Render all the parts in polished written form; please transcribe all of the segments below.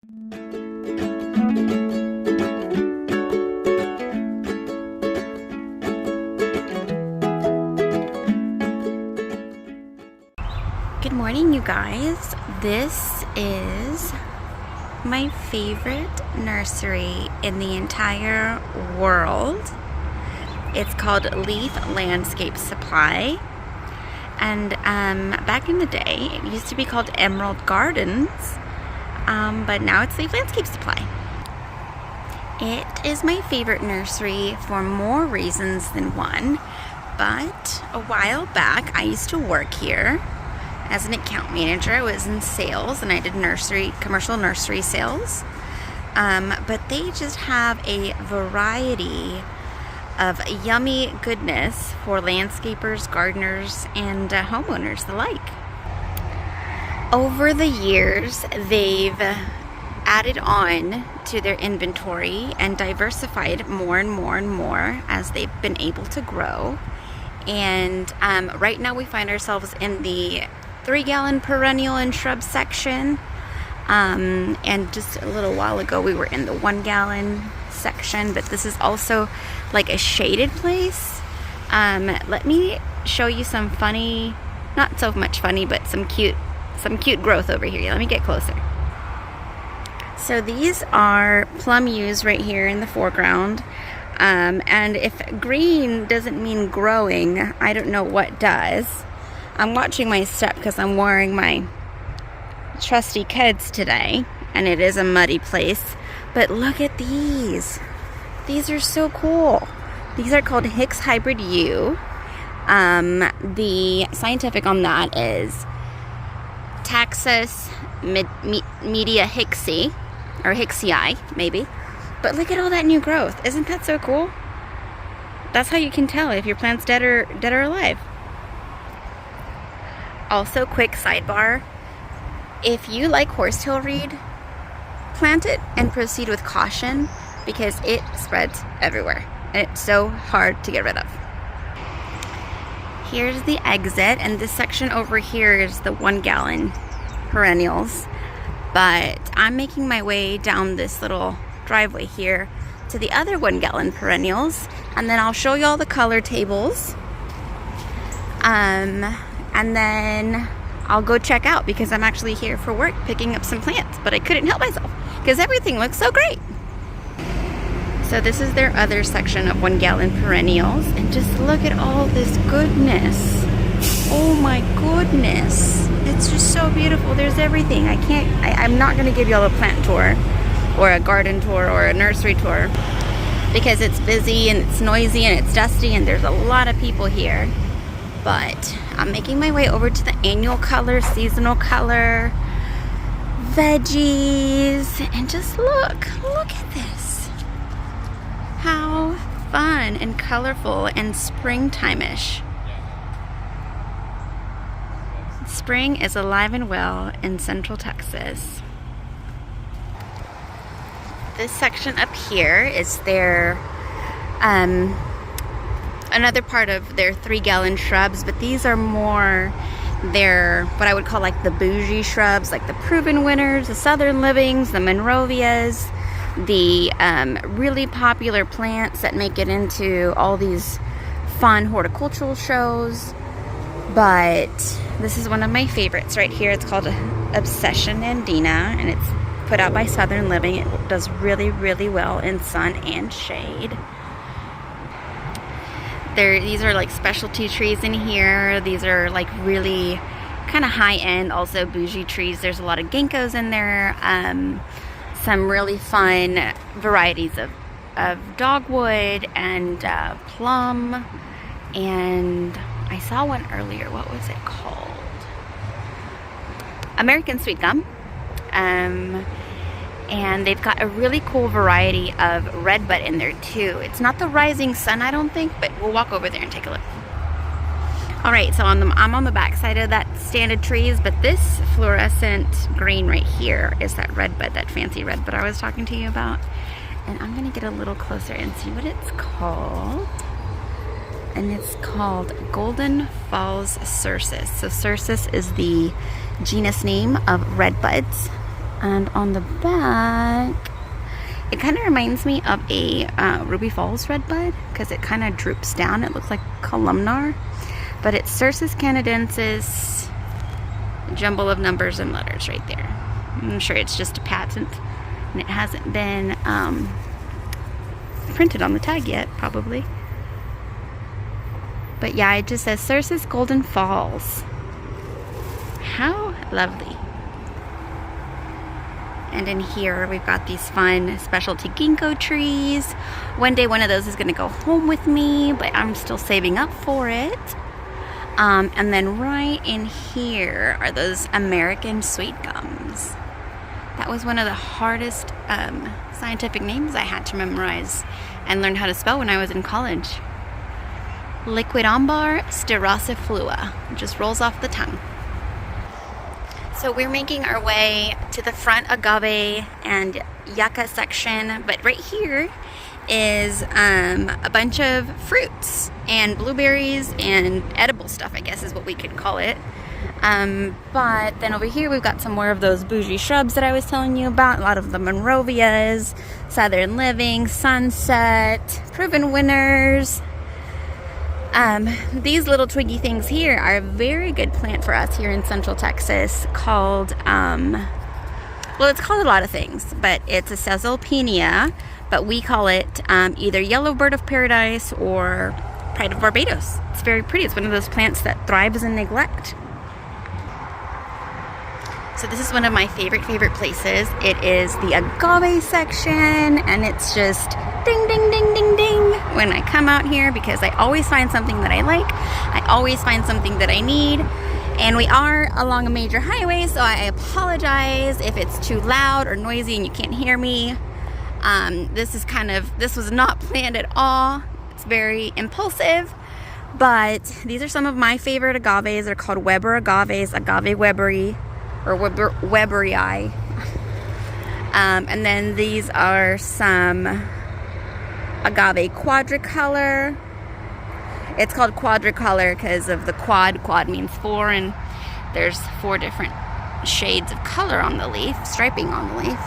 Good morning, you guys. This is my favorite nursery in the entire world. It's called Leaf Landscape Supply. And back in the day, it used to be called Emerald Gardens, but now it's Leaf Landscape Supply. It is my favorite nursery for more reasons than one, but a while back I used to work here as an account manager. I was in sales and I did commercial nursery sales, but they just have a variety of yummy goodness for landscapers, gardeners, and homeowners alike. Over the years, they've added on to their inventory and diversified more and more and more as they've been able to grow. And right now we find ourselves in the 3-gallon perennial and shrub section. And just a little while ago we were in the 1-gallon section, but this is also like a shaded place. Let me show you some funny, not so much funny, but some cute growth over here. Let me get closer. So these are plum yews right here in the foreground. And if green doesn't mean growing, I don't know what does. I'm watching my step because I'm wearing my trusty Keds today, and it is a muddy place. But look at these. These are so cool. These are called Hicks Hybrid Yew. The scientific on that is Taxus media hicksii, or hicksii, maybe. But look at all that new growth. Isn't that so cool? That's how you can tell if your plant's dead or alive. Also, quick sidebar. If you like horsetail reed, plant it and proceed with caution because it spreads everywhere. And it's so hard to get rid of. Here's the exit, and this section over here is the 1-gallon perennials. But I'm making my way down this little driveway here to the other 1-gallon perennials, and then I'll show you all the color tables. And then I'll go check out because I'm actually here for work picking up some plants, but I couldn't help myself because everything looks so great. So this is their other section of 1-gallon perennials, and just look at all this goodness. Oh my goodness. It's just so beautiful. There's everything. I'm not going to give you all a plant tour or a garden tour or a nursery tour because it's busy and it's noisy and it's dusty and there's a lot of people here. But I'm making my way over to the annual color, seasonal color, veggies, and just look at this. How fun and colorful and springtime-ish. Spring is alive and well in Central Texas. This section up here is their another part of their 3-gallon shrubs, but these are more their, what I would call like the bougie shrubs, like the proven winners, the Southern Livings, the Monrovias, the really popular plants that make it into all these fun horticultural shows. But this is one of my favorites right here. It's called Obsession Andina, and it's put out by Southern Living. It does really, really well in sun and shade. These are like specialty trees in here. These are like really kind of high-end, also bougie trees. There's a lot of ginkgos in there. Some really fun varieties of dogwood and plum. And I saw one earlier. What was it called? American Sweet Gum. And they've got a really cool variety of redbud in there too. It's not the Rising Sun, I don't think, but we'll walk over there and take a look. All right, so I'm on the back side of that stand of trees, but this fluorescent green right here is that redbud, that fancy redbud I was talking to you about. And I'm gonna get a little closer and see what it's called. And it's called Golden Falls Cercis. So Cercis is the genus name of redbuds. And on the back, it kind of reminds me of a Ruby Falls redbud because it kind of droops down. It looks like columnar, but it's Cercis canadensis, a jumble of numbers and letters right there. I'm sure it's just a patent and it hasn't been printed on the tag yet, probably. But yeah, it just says Cercis Golden Falls. How lovely. And in here we've got these fun specialty ginkgo trees. One day one of those is going to go home with me, but I'm still saving up for it. And then right in here are those American sweet gums. That was one of the hardest scientific names I had to memorize and learn how to spell when I was in college. Liquidambar styrosiflua. It just rolls off the tongue. So we're making our way to the front agave and yucca section, but right here is a bunch of fruits and blueberries and edible stuff, I guess is what we could call it. But then over here we've got some more of those bougie shrubs that I was telling you about. A lot of the Monrovias, Southern Living, Sunset, Proven Winners. These little twiggy things here are a very good plant for us here in Central Texas called, well, it's called a lot of things, but it's a Caesalpinia, but we call it either Yellow Bird of Paradise or Pride of Barbados. It's very pretty. It's one of those plants that thrives in neglect. So this is one of my favorite places. It is the agave section, and it's just ding, ding, ding, ding, ding when I come out here because I always find something that I like. I always find something that I need. And we are along a major highway, so I apologize if it's too loud or noisy and you can't hear me. This was not planned at all. It's very impulsive. But these are some of my favorite agaves. They're called Weber agaves, Agave Weberi, or Weberii. And then these are some agave quadricolor. It's called quadricolor because of the quad. Quad means four, and there's 4 different shades of color on the leaf, striping on the leaf.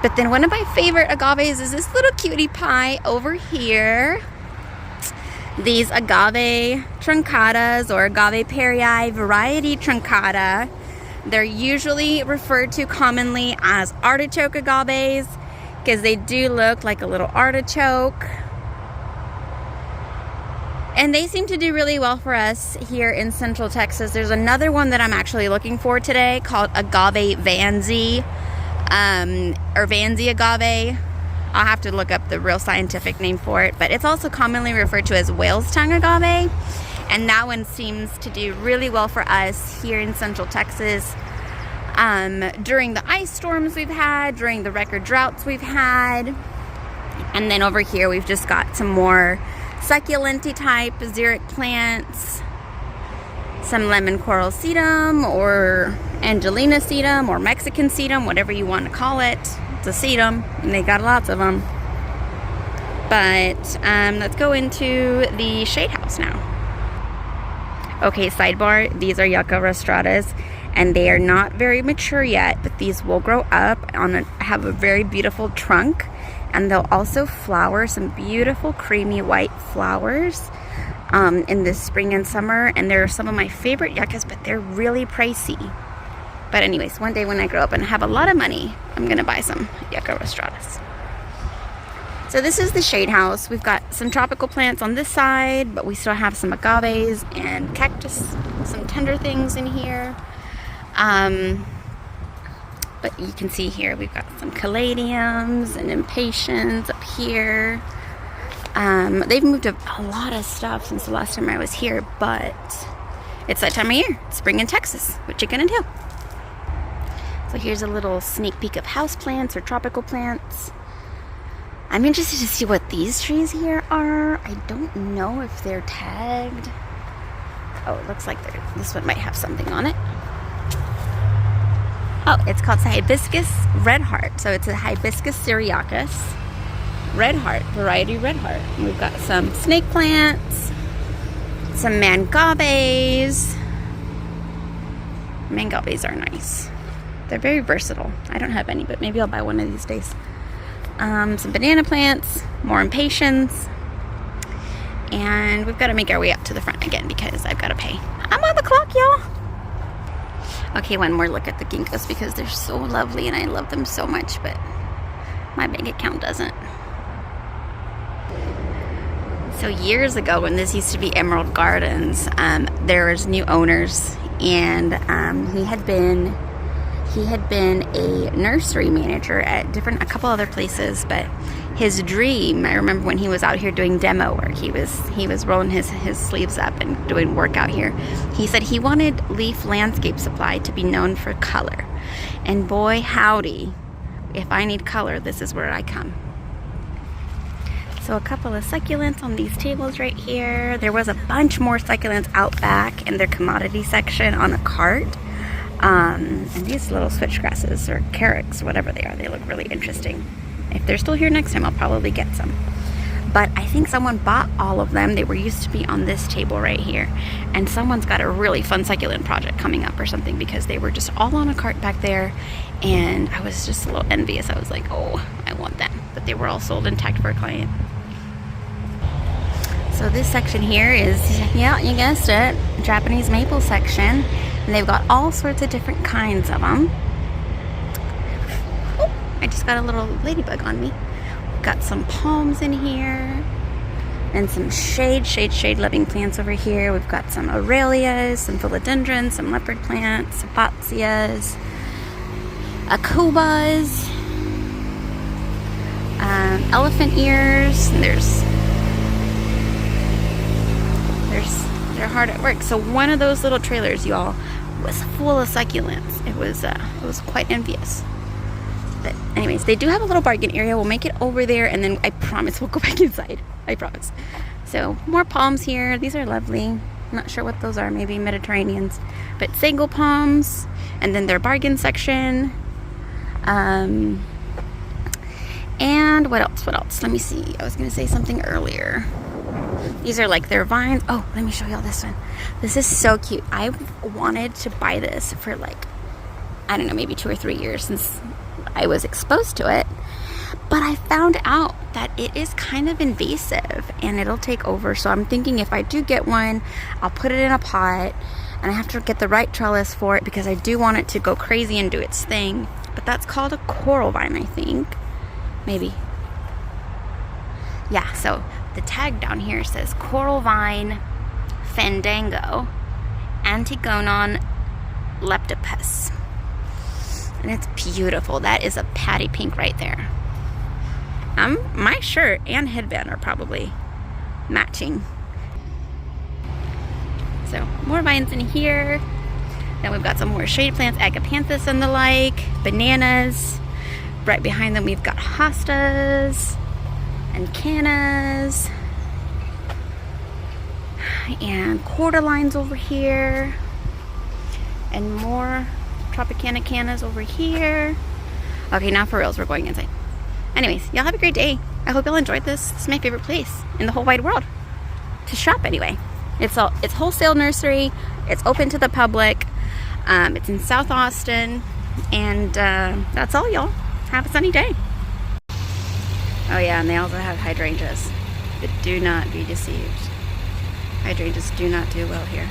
But then one of my favorite agaves is this little cutie pie over here. These agave truncatas or agave perii variety truncata. They're usually referred to commonly as artichoke agaves because they do look like a little artichoke. And they seem to do really well for us here in Central Texas. There's another one that I'm actually looking for today called agave Vanzy, or Vanzy agave. I'll have to look up the real scientific name for it, but it's also commonly referred to as whale's tongue agave. And that one seems to do really well for us here in Central Texas during the ice storms we've had, during the record droughts we've had. And then over here we've just got some more succulent type xeric plants, some lemon coral sedum or Angelina sedum or Mexican sedum, whatever you want to call it. It's a sedum and they got lots of them. But let's go into the shade house now. Okay, sidebar, these are yucca rostradas, and they are not very mature yet, but these will grow up have a very beautiful trunk, and they'll also flower some beautiful creamy white flowers in the spring and summer. And they're some of my favorite yuccas, but they're really pricey. But anyways, one day when I grow up and have a lot of money, I'm gonna buy some yucca rostradas. So this is the shade house. We've got some tropical plants on this side, but we still have some agaves and cactus, some tender things in here. But you can see here we've got some caladiums and impatiens up here. They've moved a lot of stuff since the last time I was here, but it's that time of year. It's spring in Texas. What you gonna do? So here's a little sneak peek of house plants or tropical plants. I'm interested to see what these trees here are. I don't know if they're tagged. Oh, it looks like this one might have something on it. Oh, it's called hibiscus red heart. So it's a hibiscus syriacus red heart, variety red heart. And we've got some snake plants, some mangaves. Mangaves are nice. They're very versatile. I don't have any, but maybe I'll buy one of these days. Some banana plants, more impatiens. And we've got to make our way up to the front again because I've got to pay. I'm on the clock, y'all. Okay, one more look at the ginkgos because they're so lovely and I love them so much, but my bank account doesn't. So years ago when this used to be Emerald Gardens, there was new owners, and he had been a nursery manager at a couple other places, but his dream, I remember when he was out here doing demo work, he was rolling his sleeves up and doing work out here. He said he wanted Leaf Landscape Supply to be known for color. And boy howdy, if I need color, this is where I come. So a couple of succulents on these tables right here. There was a bunch more succulents out back in their commodity section on a cart. And these little switchgrasses or carrots, whatever they are, they look really interesting. If they're still here next time, I'll probably get some. But I think someone bought all of them. They were used to be on this table right here. And someone's got a really fun succulent project coming up or something because they were just all on a cart back there. And I was just a little envious. I was like, oh, I want them. But they were all sold intact for a client. So this section here is, yeah, you guessed it, Japanese maple section. And they've got all sorts of different kinds of them. Oh, I just got a little ladybug on me. Got some palms in here. And some shade-loving plants over here. We've got some Aurelias, some philodendrons, some leopard plants, Sapatsias, Akubas, elephant ears. They're hard at work. So one of those little trailers, y'all, was full of succulents. It was quite envious. But anyways, they do have a little bargain area. We'll make it over there, and then I promise we'll go back inside. I promise. So more palms here. These are lovely. I'm not sure what those are. Maybe Mediterraneans, but sago palms, and then their bargain section. And what else? Let me see. I was gonna say something earlier. These are like their vines. Oh, let me show y'all this one. This is so cute. I wanted to buy this for like, I don't know, maybe 2 or 3 years since I was exposed to it. But I found out that it is kind of invasive and it'll take over. So I'm thinking if I do get one, I'll put it in a pot, and I have to get the right trellis for it because I do want it to go crazy and do its thing. But that's called a coral vine, I think. Maybe. Yeah, so the tag down here says Coral Vine Fandango Antigonon leptopus. And it's beautiful. That is a patty pink right there. My shirt and headband are probably matching. So more vines in here. Then we've got some more shade plants, agapanthus and the like, bananas. Right behind them we've got hostas and cannas and cordyline over here, and more Tropicana cannas over here. Okay, now for reals, we're going inside. Anyways, y'all have a great day. I hope y'all enjoyed this. This is my favorite place in the whole wide world to shop anyway. It's wholesale nursery. It's open to the public. It's in South Austin, and that's all, y'all. Have a sunny day. Oh yeah, and they also have hydrangeas, but do not be deceived. Hydrangeas do not do well here.